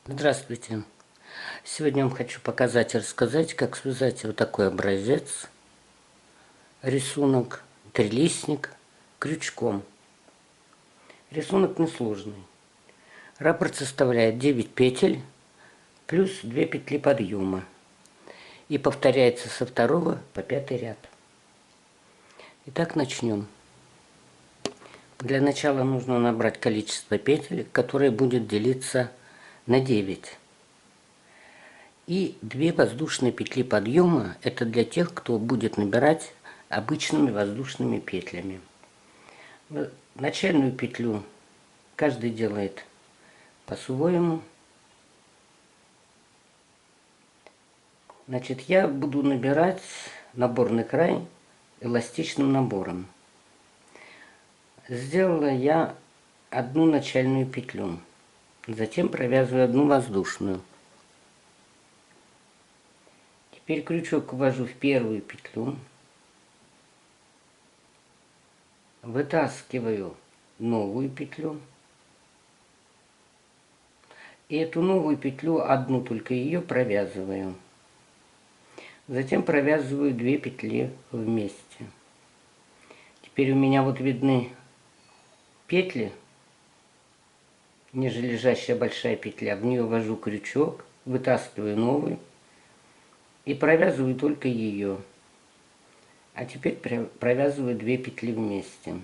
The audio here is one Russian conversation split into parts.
Здравствуйте! Сегодня я вам хочу показать и рассказать, как связать вот такой образец, рисунок, трилистник крючком. Рисунок несложный. Раппорт составляет 9 петель плюс 2 петли подъема и повторяется со 2 по 5 ряд. Итак, начнем. Для начала нужно набрать количество петель, которое будет делиться на 9. И 2 воздушные петли подъема, это для тех, кто будет набирать обычными воздушными петлями. Начальную петлю каждый делает по-своему. Значит, я буду набирать наборный край эластичным набором. Сделала я одну начальную петлю, затем провязываю одну воздушную. Теперь крючок ввожу в первую петлю, вытаскиваю новую петлю, и эту новую петлю, одну только ее, провязываю. Затем провязываю 2 петли вместе. Теперь у меня вот видны петли, ниже лежащая большая петля, в нее ввожу крючок, вытаскиваю новую и провязываю только ее. А теперь провязываю 2 петли вместе.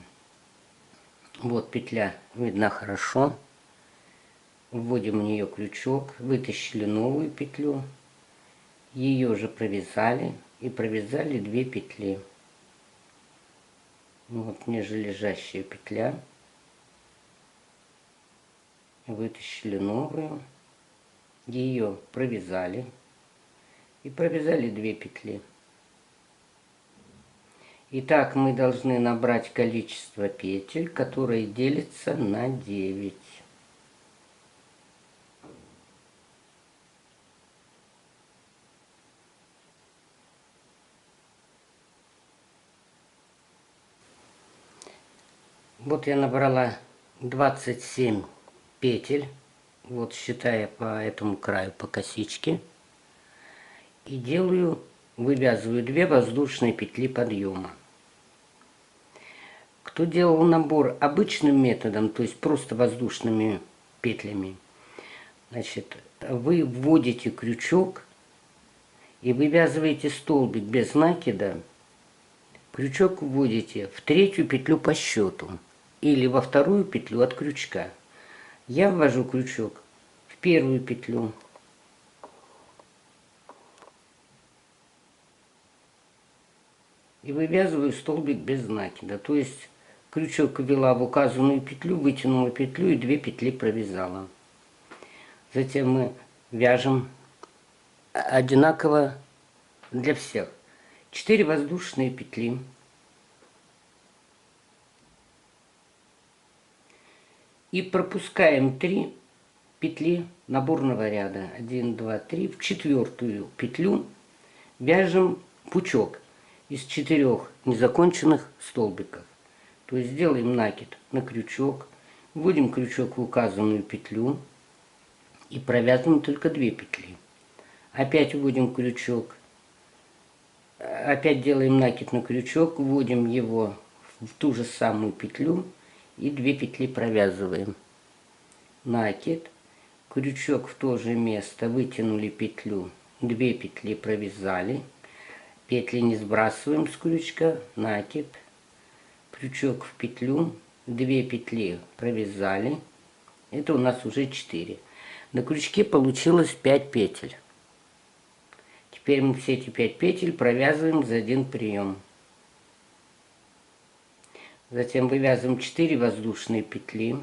Вот петля видна хорошо. Вводим в нее крючок, вытащили новую петлю, ее же провязали и провязали 2 петли. Вот ниже лежащая петля. Вытащили новую, ее провязали и провязали 2 петли. Итак, мы должны набрать количество петель, которое делится на 9. Вот я набрала 27 петель, вот считая по этому краю, по косичке, и вывязываю 2 воздушные петли подъема. Кто делал набор обычным методом, то есть просто воздушными петлями, значит, вы вводите крючок и вывязываете столбик без накида. Крючок вводите в 3-ю петлю по счету или во 2-ю петлю от крючка. Я ввожу крючок в 1-ю петлю. И вывязываю столбик без накида. То есть крючок ввела в указанную петлю, вытянула петлю и 2 петли провязала. Затем мы вяжем одинаково для всех. 4 воздушные петли. И пропускаем 3 петли наборного ряда. 1, 2, 3. В 4-ю петлю вяжем пучок из 4 незаконченных столбиков. То есть делаем накид на крючок, вводим крючок в указанную петлю и провязываем только 2 петли. Опять вводим крючок, опять делаем накид на крючок, вводим его в ту же самую петлю и 2 петли провязываем. Накид, крючок в то же место, вытянули петлю, 2 петли провязали, петли не сбрасываем с крючка, накид, крючок в петлю, 2 петли провязали, это у нас уже 4. На крючке получилось 5 петель. Теперь мы все эти 5 петель провязываем за один прием. Затем вывязываем 4 воздушные петли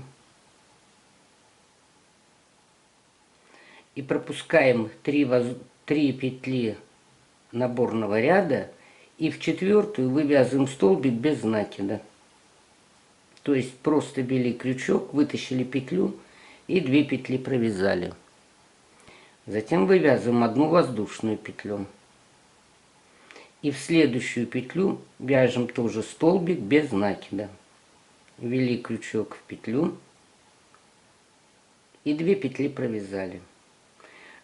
и пропускаем 3 петли наборного ряда и в 4-ю вывязываем столбик без накида. То есть просто ввели крючок, вытащили петлю и 2 петли провязали. Затем вывязываем 1 воздушную петлю. И в следующую петлю вяжем тоже столбик без накида. Ввели крючок в петлю и 2 петли провязали.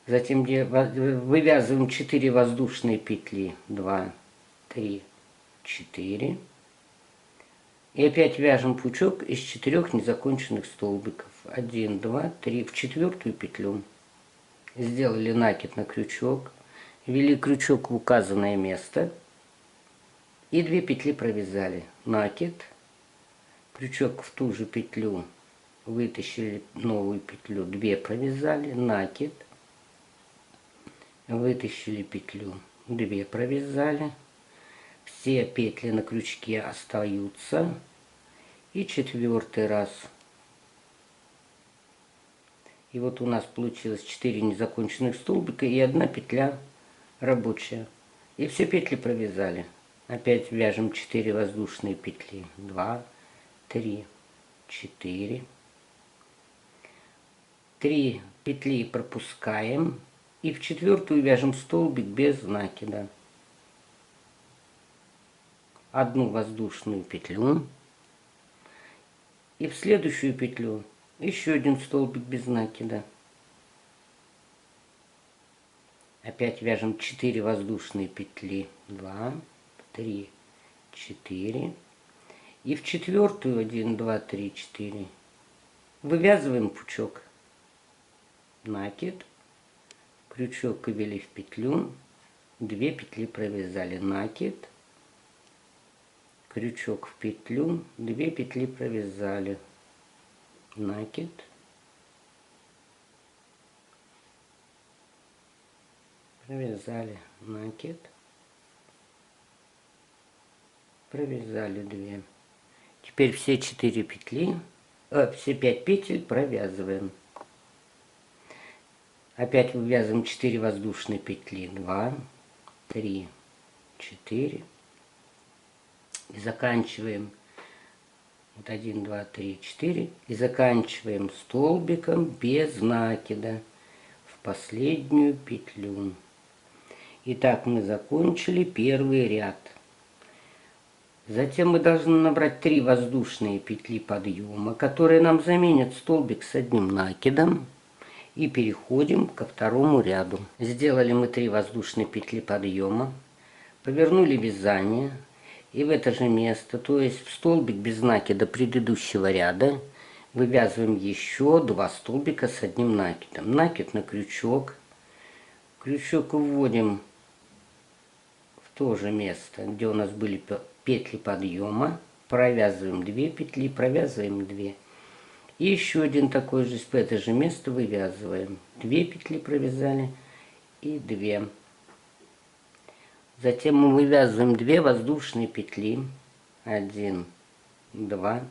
Затем вывязываем 4 воздушные петли. 2, 3, 4. И опять вяжем пучок из 4 незаконченных столбиков. 1, 2, 3 в 4 петлю. Сделали накид на крючок. Ввели крючок в указанное место. И 2 петли провязали. Накид. Крючок в ту же петлю. Вытащили новую петлю. 2 провязали. Накид. Вытащили петлю. 2 провязали. Все петли на крючке остаются. И 4 раз. И вот у нас получилось 4 незаконченных столбика и 1 петля рабочая. И все петли провязали. Опять вяжем 4 воздушные петли. 2, 3, 4. 3 петли пропускаем. И в 4 вяжем столбик без накида. 1 воздушную петлю. И в следующую петлю еще 1 столбик без накида. Опять вяжем 4 воздушные петли. 2, 3, 4. И в 4 1, 2, 3, 4. Вывязываем пучок. Накид. Крючок ввели в петлю. 2 петли провязали. Накид. Крючок в петлю. 2 петли провязали. Накид. Провязали. Накид. Провязали 2. Теперь все 4 петли, все 5 петель провязываем. Опять вывязываем 4 воздушные петли. 2, 3, 4. И заканчиваем. Вот 1, 2, 3, 4. И заканчиваем столбиком без накида в последнюю петлю. Итак, мы закончили первый ряд. Затем мы должны набрать 3 воздушные петли подъема, которые нам заменят столбик с 1 накидом. И переходим ко второму ряду. Сделали мы 3 воздушные петли подъема, повернули вязание и в это же место, то есть в столбик без накида предыдущего ряда, вывязываем еще 2 столбика с 1 накидом. Накид на крючок. Крючок вводим в то же место, где у нас были петли подъема. Провязываем 2 петли, провязываем 2. И еще один такой же, в это же место вывязываем. 2 петли провязали и 2. Затем мы вывязываем 2 воздушные петли. 1, 2.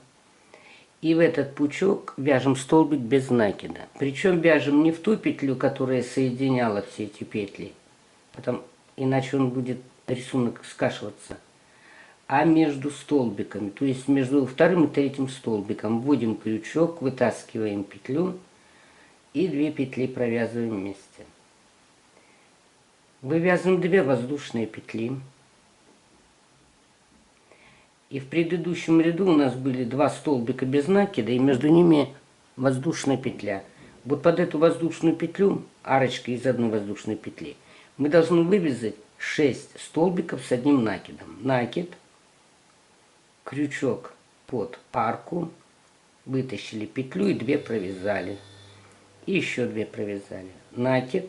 И в этот пучок вяжем столбик без накида. Причем вяжем не в ту петлю, которая соединяла все эти петли. Иначе он будет, рисунок, скашиваться. А между столбиками, то есть между вторым и третьим столбиком, вводим крючок, вытаскиваем петлю и 2 петли провязываем вместе. Вывязываем 2 воздушные петли. И в предыдущем ряду у нас были 2 столбика без накида, и между ними воздушная петля. Вот под эту воздушную петлю, арочка из 1 воздушной петли, мы должны вывязать 6 столбиков с 1 накидом. Накид. Крючок под арку, вытащили петлю и 2 провязали. И еще 2 провязали. Накид.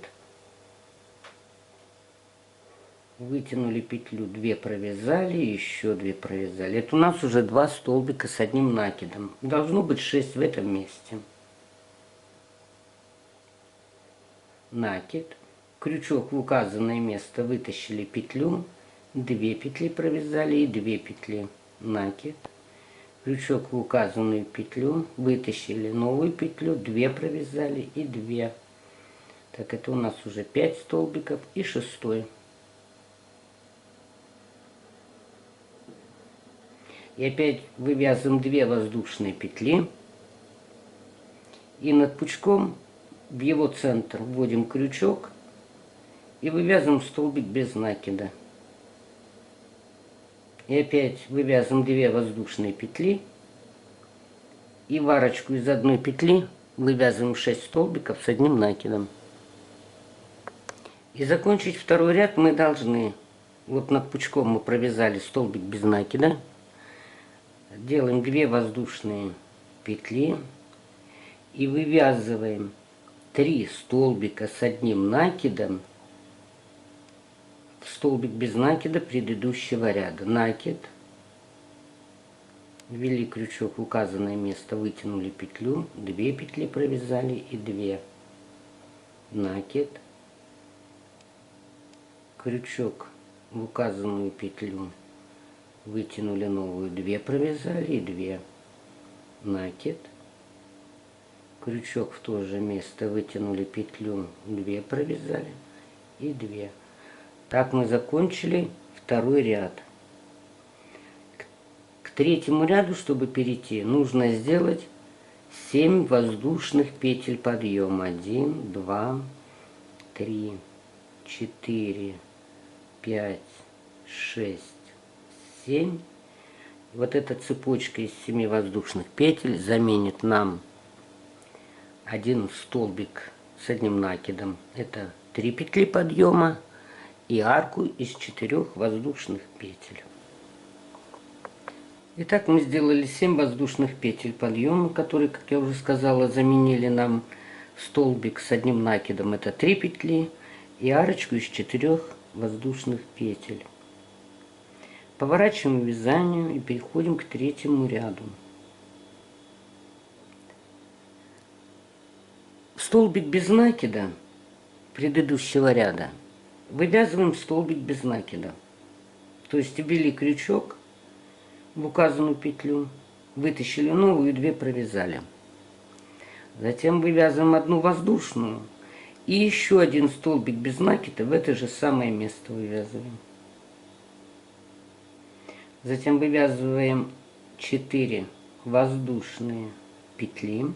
Вытянули петлю, 2 провязали, еще 2 провязали. Это у нас уже 2 столбика с 1 накидом. Должно быть 6 в этом месте. Накид. Крючок в указанное место, вытащили петлю, 2 петли провязали и 2 петли. Накид. Крючок в указанную петлю, вытащили новую петлю, 2 провязали и 2. Так, это у нас уже 5 столбиков и 6. И опять вывязываем 2 воздушные петли. И над пучком в его центр вводим крючок и вывязываем столбик без накида. И опять вывязываем 2 воздушные петли. И в арочку из 1 петли вывязываем 6 столбиков с 1 накидом. И закончить второй ряд мы должны, вот над пучком мы провязали столбик без накида, делаем 2 воздушные петли и вывязываем 3 столбика с одним накидом в столбик без накида предыдущего ряда. Накид, ввели крючок в указанное место, вытянули петлю, 2 петли провязали и 2. Накид, крючок в указанную петлю, вытянули новую, 2 провязали и 2. Накид, крючок в то же место, вытянули петлю, 2 провязали и 2. Так мы закончили второй ряд. К третьему ряду, чтобы перейти, нужно сделать 7 воздушных петель подъема. 1, 2, 3, 4, 5, 6, 7. Вот эта цепочка из 7 воздушных петель заменит нам один столбик с одним накидом. Это 3 петли подъема и арку из 4 воздушных петель. Итак, мы сделали 7 воздушных петель подъема, которые, как я уже сказала, заменили нам столбик с одним накидом. Это 3 петли и арочку из 4 воздушных петель. Поворачиваем вязание и переходим к третьему ряду. В столбик без накида предыдущего ряда вывязываем столбик без накида. То есть ввели крючок в указанную петлю, вытащили новую и 2 провязали. Затем вывязываем одну воздушную и еще один столбик без накида в это же самое место вывязываем. Затем вывязываем 4 воздушные петли.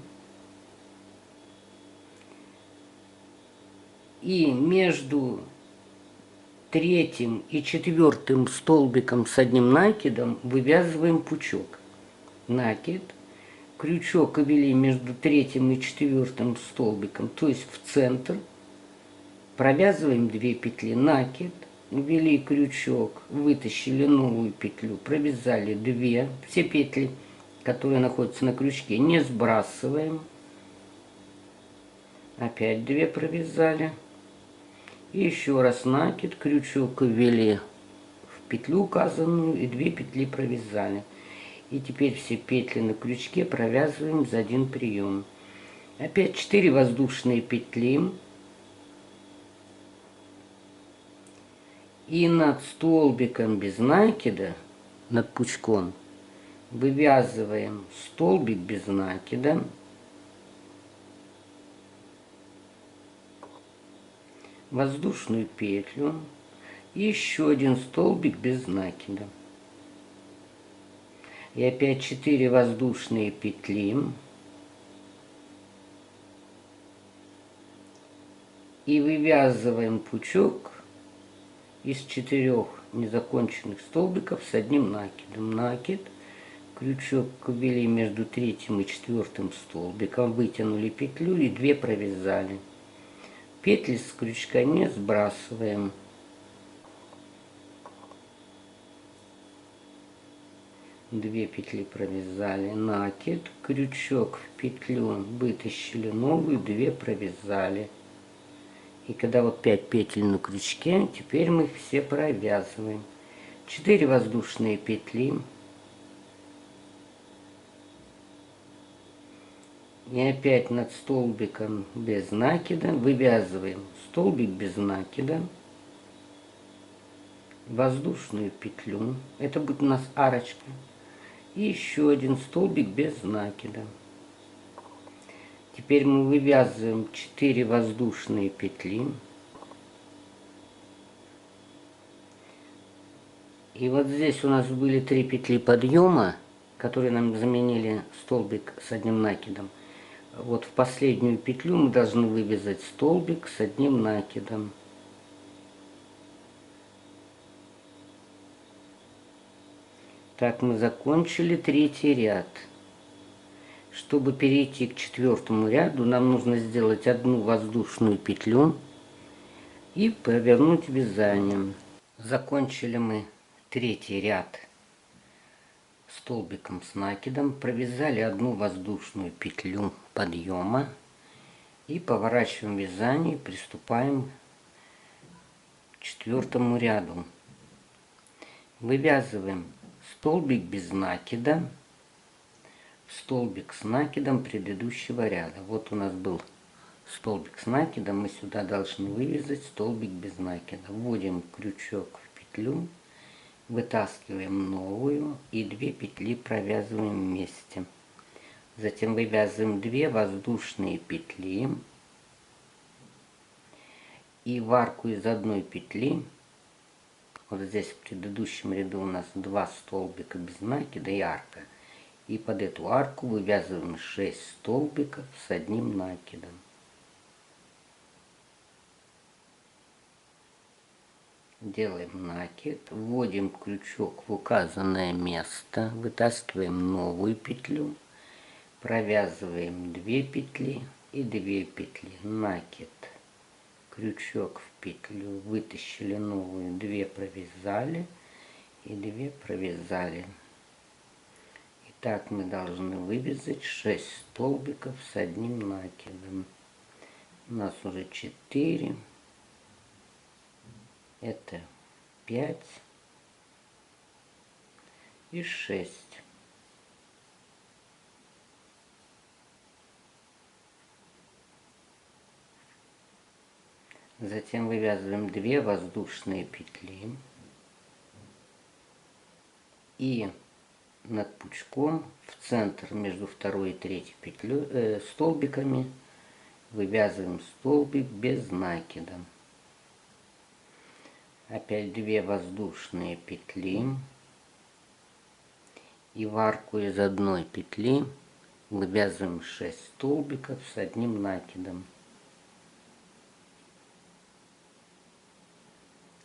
И между третьим и четвертым столбиком с одним накидом вывязываем пучок. Накид, крючок ввели между третьим и четвертым столбиком, то есть в центр. Провязываем 2 петли, накид, ввели крючок, вытащили новую петлю, провязали 2. Все петли, которые находятся на крючке, не сбрасываем. Опять 2 провязали. И еще раз накид, крючок ввели в петлю указанную и 2 петли провязали. И теперь все петли на крючке провязываем за один прием. Опять 4 воздушные петли. И над столбиком без накида, над пучком, вывязываем столбик без накида. Воздушную петлю и еще один столбик без накида. И опять 4 воздушные петли. И вывязываем пучок из 4 незаконченных столбиков с одним накидом. Накид, крючок ввели между третьим и четвертым столбиком, вытянули петлю и 2 провязали. Петли с крючка не сбрасываем. Две петли провязали, накид, крючок в петлю, вытащили новую, 2 провязали. И когда вот 5 петель на крючке, теперь мы их все провязываем. 4 воздушные петли. И опять над столбиком без накида вывязываем столбик без накида, воздушную петлю, это будет у нас арочка, и еще один столбик без накида. Теперь мы вывязываем 4 воздушные петли. И вот здесь у нас были 3 петли подъема, которые нам заменили столбик с одним накидом. Вот в последнюю петлю мы должны вывязать столбик с одним накидом. Так, мы закончили 3-й ряд. Чтобы перейти к 4-му ряду, нам нужно сделать одну воздушную петлю и повернуть вязанием. Закончили мы третий ряд столбиком с накидом, провязали одну воздушную петлю подъема и поворачиваем вязание и приступаем к четвертому ряду. Вывязываем столбик без накида в столбик с накидом предыдущего ряда. Вот у нас был столбик с накидом, мы сюда должны вывязать столбик без накида. Вводим крючок в петлю, вытаскиваем новую и 2 петли провязываем вместе. Затем вывязываем 2 воздушные петли и в арку из одной петли, вот здесь в предыдущем ряду у нас 2 столбика без накида и арка, и под эту арку вывязываем 6 столбиков с одним накидом. Делаем накид, вводим крючок в указанное место, вытаскиваем новую петлю, провязываем 2 петли и 2 петли, накид, крючок в петлю, вытащили новую, 2 провязали и 2 провязали. И так мы должны вывязать 6 столбиков с одним накидом. У нас уже 4. Это 5 и 6. Затем вывязываем 2 воздушные петли и над пучком в центр между второй и третьей петлей, столбиками вывязываем столбик без накида. Опять 2 воздушные петли и в арку из одной петли вывязываем 6 столбиков с одним накидом.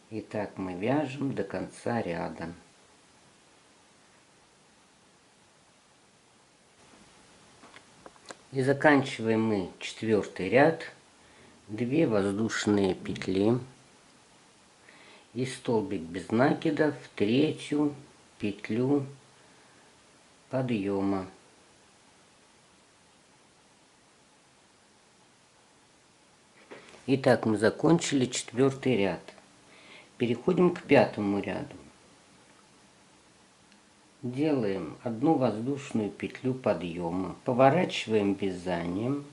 И так мы вяжем до конца ряда. И заканчиваем мы четвертый ряд, 2 воздушные петли и столбик без накида в третью петлю подъема. Итак, мы закончили четвертый ряд. Переходим к пятому ряду. Делаем одну воздушную петлю подъема, поворачиваем вязанием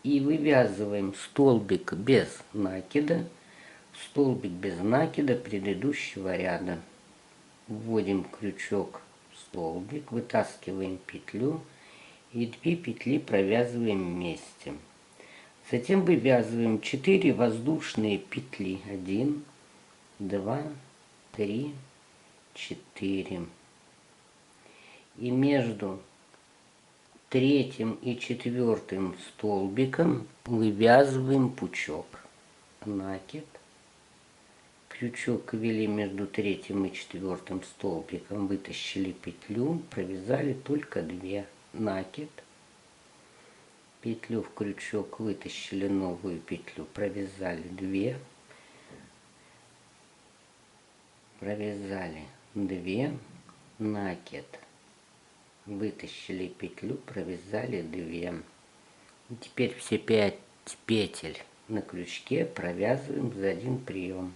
и вывязываем столбик без накида, столбик без накида предыдущего ряда. Вводим крючок в столбик, вытаскиваем петлю и 2 петли провязываем вместе. Затем вывязываем 4 воздушные петли. 1, 2, 3, 4. И между третьим и четвертым столбиком вывязываем пучок. Накид. Крючок ввели между третьим и четвертым столбиком, вытащили петлю, провязали только 2. Накид. Петлю в крючок вытащили, новую петлю провязали 2. Провязали 2. Накид. Вытащили петлю, провязали 2. И теперь все 5 петель на крючке провязываем за один прием.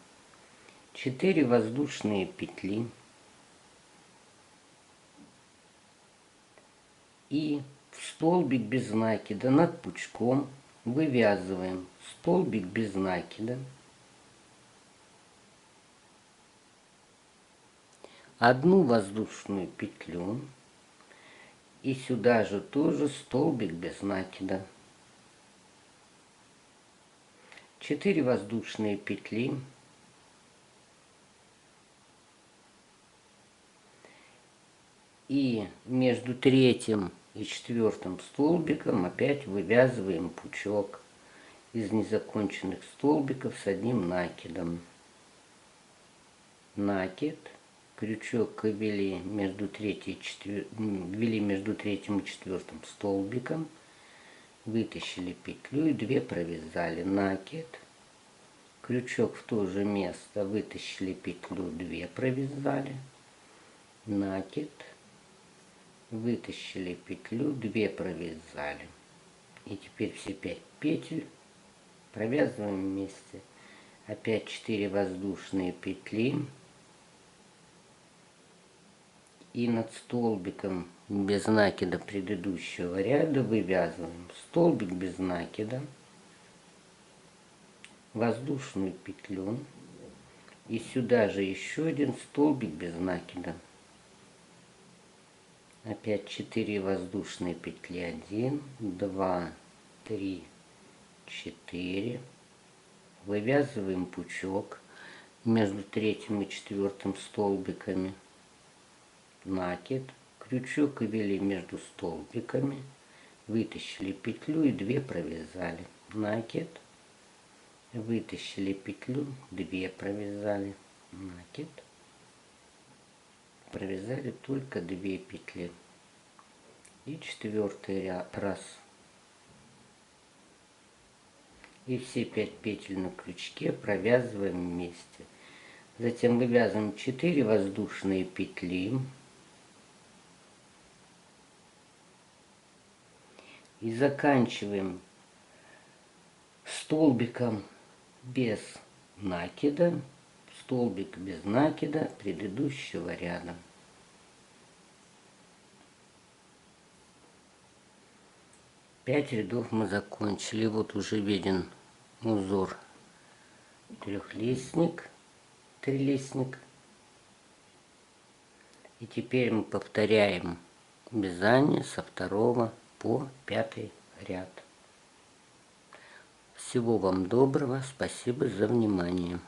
4 воздушные петли и в столбик без накида над пучком вывязываем столбик без накида, одну воздушную петлю и сюда же тоже столбик без накида, 4 воздушные петли и между третьим и четвертым столбиком опять вывязываем пучок из незаконченных столбиков с одним накидом. Накид, крючок ввели между третьим и четвертым столбиком, вытащили петлю и 2 провязали. Накид, Крючок в то же место, вытащили петлю, 2 провязали, накид, вытащили петлю, 2 провязали. И теперь все 5 петель провязываем вместе. Опять 4 воздушные петли. И над столбиком без накида предыдущего ряда вывязываем столбик без накида, воздушную петлю и сюда же еще один столбик без накида. Опять 4 воздушные петли, 1, 2, 3, 4. Вывязываем пучок между 3-м и 4-м столбиками, накид, крючок ввели между столбиками, вытащили петлю и 2 провязали, накид, вытащили петлю, 2 провязали, накид, провязали только 2 петли. И 4-й раз. И все 5 петель на крючке провязываем вместе. Затем вывязываем 4 воздушные петли. И заканчиваем столбиком без накида, столбик без накида предыдущего ряда. Пять рядов мы закончили. Вот уже виден узор трехлистник, трилистник. И теперь мы повторяем вязание со 2 по 5 ряд. Всего вам доброго, спасибо за внимание.